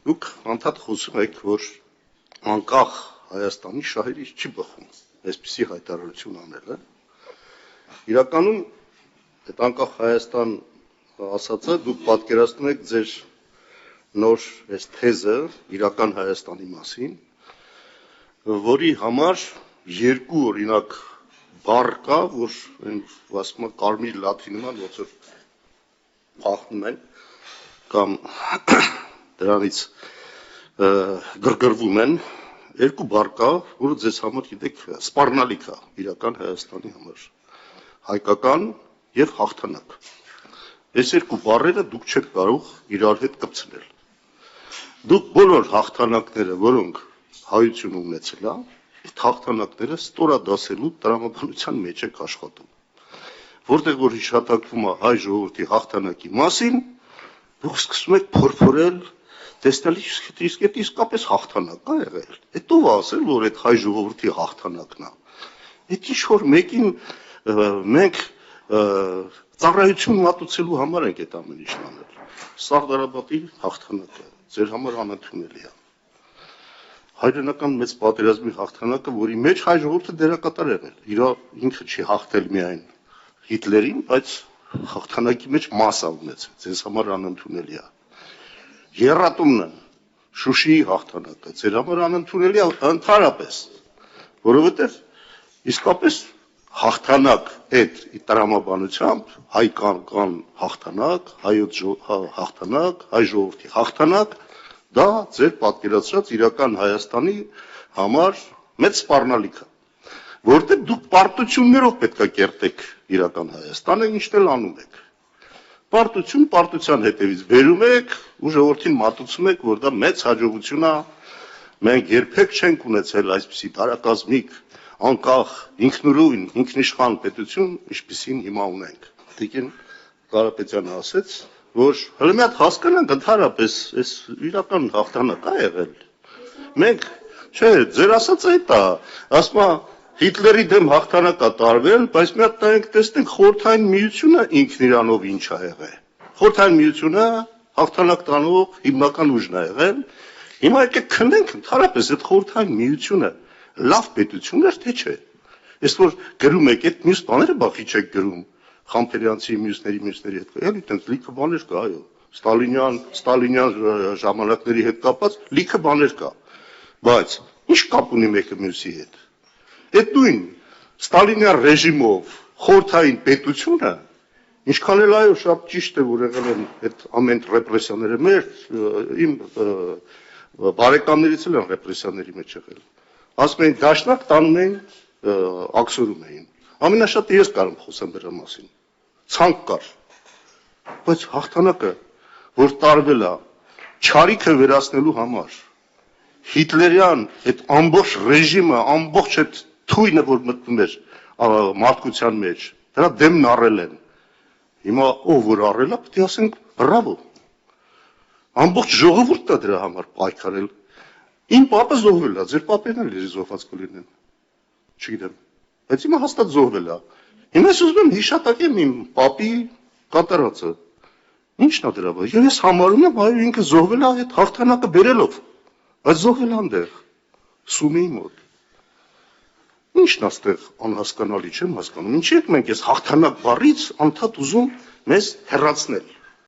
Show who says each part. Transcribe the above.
Speaker 1: Դուք անդադ խոսում եք, որ անկախ Հայաստանի շահերից չի բխում, այսպիսի հայտարարություն անելը։ Իրականում այդ անկախ Հայաստան ասածը դուք պատկերացնում եք ձեր նոր այս թեզը իրական Հայաստանի մասին, որի համար երկու օրինակ բառ կա, որ ասում են կարմիր լաթի նման ոնց որ փախնում են կամ դրանից գրգռվում են, երկու բառ կա, որը ձեզ համար գիտեք սպառնալիք է իրական Հայաստանի համար, հայկական եւ հաղթանակ։ Այս երկու բառերը դուք չեք կարող իրար հետ կպցնել։ Դուք բոլոր հաղթանակները, որոնք հայությունը ունեցել է, այդ հաղթանակները ստորադասելու տրամաբանության մեջ եք աշխատում։ Որտեղ որ հիշատակվում է հայ ժողովրդի հաղթանակի մասին, դուք սկսում եք փորփորել, տեսնել իսկ այդ իսկապես հաղթանակ է եղել։ Այդ ով ասել, որ այդ հայ ժողովրդի հաղթանակն է։ Այդ ինչ որ մեկին մենք ծառայություն մատուցելու համար ենք այդ ամեն ինչն անել։ Սարդարապետի հաղթանակը ձեր համար անընդունելի է։ Հայրենական մեծ պատերազմի հաղթանակը, որի մեջ հայ ժողովուրդը դերակատար եղել։ Իր ինքը չի հաղթել միայն Հիտլերին, բայց հաղթանակի մեջ մաս է ունեցել, ձեզ համար անընդունելի է։ Եռատումն Շուշիի հաղթանակը ձեր համար անընդունելի է ընդհանրապես, որովհետև իսկապես հաղթանակ այդ տրամաբանությամբ հայկական հաղթանակ, հայոց հաղթանակ, հայ ժողովրդի հաղթանակ, դա ձեր պատկերացրած իրական Հայաստանի համար մեծ սպառնալիք է, որտեղ դուք պարտություններով պետք է կերտեք իրական Հայաստանը, ինչն էլ անում եք։ Պարտության հետևից բերում եք ու ժողովրդին մատուցում եք, որ դա մեծ հաջողություն է, մենք երբեք չենք ունեցել այսպիսի տարակազմիկ, անկախ, ինքնուրույն, ինքնիշխան պետություն, ինչպիսին հիմա ունենք։ Տիկին Կարապետյանը ասեց, որ հələ մի հատ հասկանանք ընդհանրապես այս իրական հաղթանակ է եղել։ Մենք, չէ, ձեր ասածը այդ է, ասում է Հիտլերի դեմ հաղթանակ է տարվել, բայց մի հատ նայենք տեսնենք Խորհրդային Միությունը ինքն իրանով ինչ է եղել։ Խորհրդային Միությունը հաղթանակ տանող հիմնական ուժն է եղել։ Հիմա եկեք քննենք ընդհանրապես այդ Խորհրդային Միությունը լավ պետություն էր, թե չէ։ Ես որ գրում եք այդ մյուս բաները բախի չեք գրում, Խամփերյանցի մյուսների հետ, էլի այդպես լիքը բաներ կա, այո։ Ստալինյան ժամանակների հետ կապված լիքը բաներ կա։ Բայց ինչ կապ ունի մեկը մյուսի հետ։ Այդ նույն Ստալինյան ռեժիմով խորհրդային պետությունը, ինչքան էլ այո շատ ճիշտ է, որ եղել են այդ ամեն ռեպրեսիաները մեր իմ բարեկամներից էլ են ռեպրեսիաների մեջ եղել։ Ասում էին դաշնակ տանում էին աքսորում էին։ Ամենաշատը ես կարող եմ խոսեմ դրա մասին։ Ցանկ կար։ Բայց հաղթանակը, որ տարվել է չարիքը վերացնելու համար, Հիտլերյան այդ ամբողջ ռեժիմը, ամբողջ այդ թույնը, որ մտնում էր մարդկության մեջ, դրա դեմն առել են։ Հիմա ով որ առել է, պետք է ասենք բրավո։ Ամբողջ ժողովուրդն է դրա համար պայքարել։ Իմ պապը զոհվել է, ձեր պապերն էլ էլի զոհված կլինեն։ Չգիտեմ։ Բայց հիմա հաստատ զոհվել է։ Հիմա ես ուզում եմ հիշատակեմ իմ պապի կատարածը։ Ի՞նչն է դրա վրա։ Ես համարում եմ, այո, ինքը զոհվել է այդ հաղթանակը բերելով։ Բայց զոհվել է այնտեղ Սումիի մոտ։ Ինչն է այստեղ անհասկանալի չեմ հասկանում։ Ինչի՞ եք մենք այս հաղթանակ բառից անդադ ուզում մեզ հեռացնել։